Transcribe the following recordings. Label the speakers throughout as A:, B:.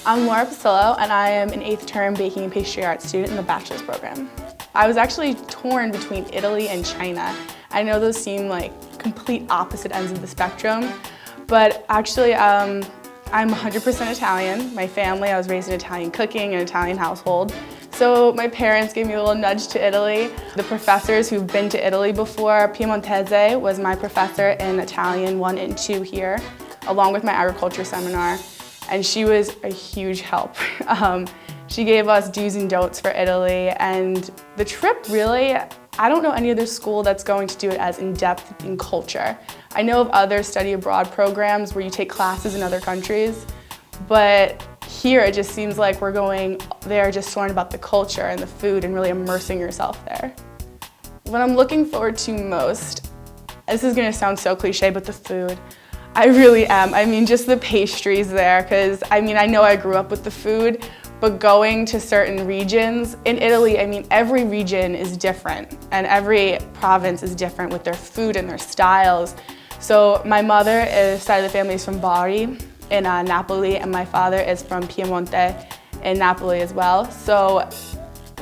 A: I'm Laura Pasillo, and I am an 8th term baking and pastry arts student in the bachelor's program. I was actually torn between Italy and China. I know those seem like complete opposite ends of the spectrum, but actually I'm 100% Italian. My family, I was raised in Italian cooking, an Italian household. So my parents gave me a little nudge to Italy. The professors who've been to Italy before, Piemontese was my professor in Italian 1 and 2 here, along with my agriculture seminar. And she was a huge help. She gave us do's and don'ts for Italy, and the trip really, I don't know any other school that's going to do it as in-depth in culture. I know of other study abroad programs where you take classes in other countries, but here it just seems like we're going there just to learn about the culture and the food and really immersing yourself there. What I'm looking forward to most, this is gonna sound so cliche, but the food. I really am. I mean, just the pastries there, because I know I grew up with the food, but going to certain regions, in Italy, every region is different and every province is different with their food and their styles. So my mother's side of the family is from Bari in Napoli, and my father is from Piemonte in Napoli as well. So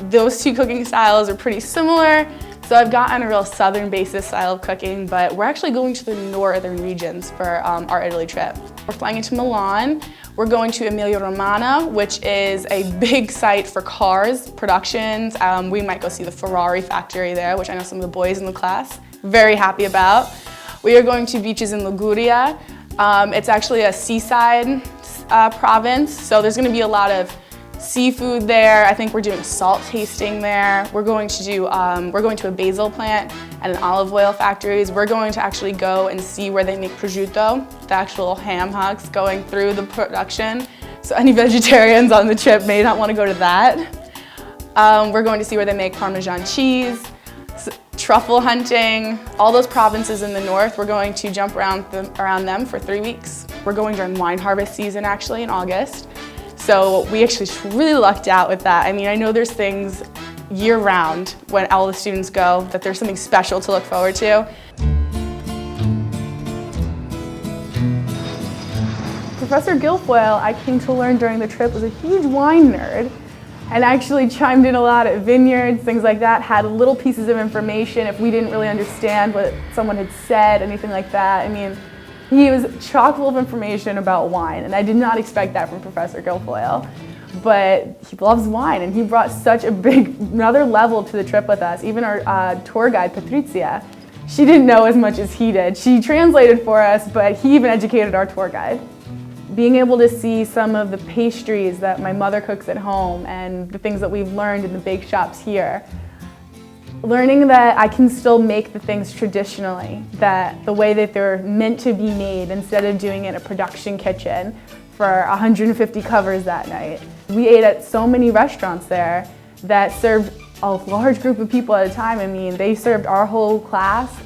A: those two cooking styles are pretty similar. So I've gotten a real southern basis style of cooking, but we're actually going to the northern regions for our Italy trip. We're flying into Milan. We're going to Emilia-Romagna, which is a big site for cars, productions. We might go see the Ferrari factory there, which I know some of the boys in the class very happy about. We are going to beaches in Liguria. It's actually a seaside province, so there's gonna be a lot of seafood there. I think we're doing a salt tasting there. We're going to a basil plant and an olive oil factories. We're going to actually go and see where they make prosciutto, the actual ham hocks going through the production. So any vegetarians on the trip may not want to go to that. We're going to see where they make Parmesan cheese, truffle hunting, all those provinces in the north. We're going to jump around them for 3 weeks. We're going during wine harvest season actually in August. So we actually really lucked out with that. I know there's things year-round when all the students go that there's something special to look forward to. Professor Guilfoyle, I came to learn during the trip, was a huge wine nerd and actually chimed in a lot at vineyards, things like that, had little pieces of information if we didn't really understand what someone had said, anything like that. He was chock full of information about wine, and I did not expect that from Professor Guilfoyle. But he loves wine, and he brought such another level to the trip with us. Even our tour guide, Patrizia, she didn't know as much as he did. She translated for us, but he even educated our tour guide. Being able to see some of the pastries that my mother cooks at home and the things that we've learned in the bake shops here, learning that I can still make the things traditionally, that the way that they're meant to be made instead of doing it in a production kitchen for 150 covers that night. We ate at so many restaurants there that served a large group of people at a time. They served our whole class,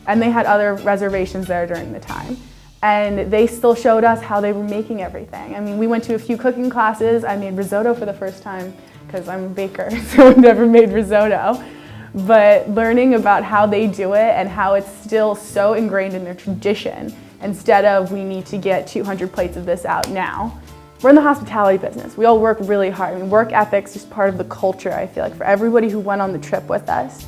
A: and they had other reservations there during the time. And they still showed us how they were making everything. We went to a few cooking classes. I made risotto for the first time because I'm a baker, so I've never made risotto. But learning about how they do it and how it's still so ingrained in their tradition, instead of we need to get 200 plates of this out now. We're in the hospitality business. We all work really hard. Work ethic's just part of the culture, I feel like, for everybody who went on the trip with us.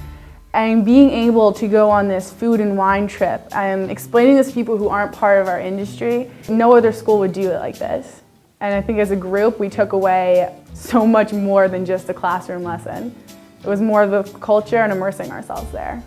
A: And being able to go on this food and wine trip and explaining this to people who aren't part of our industry, no other school would do it like this. And I think as a group, we took away so much more than just a classroom lesson. It was more of the culture and immersing ourselves there.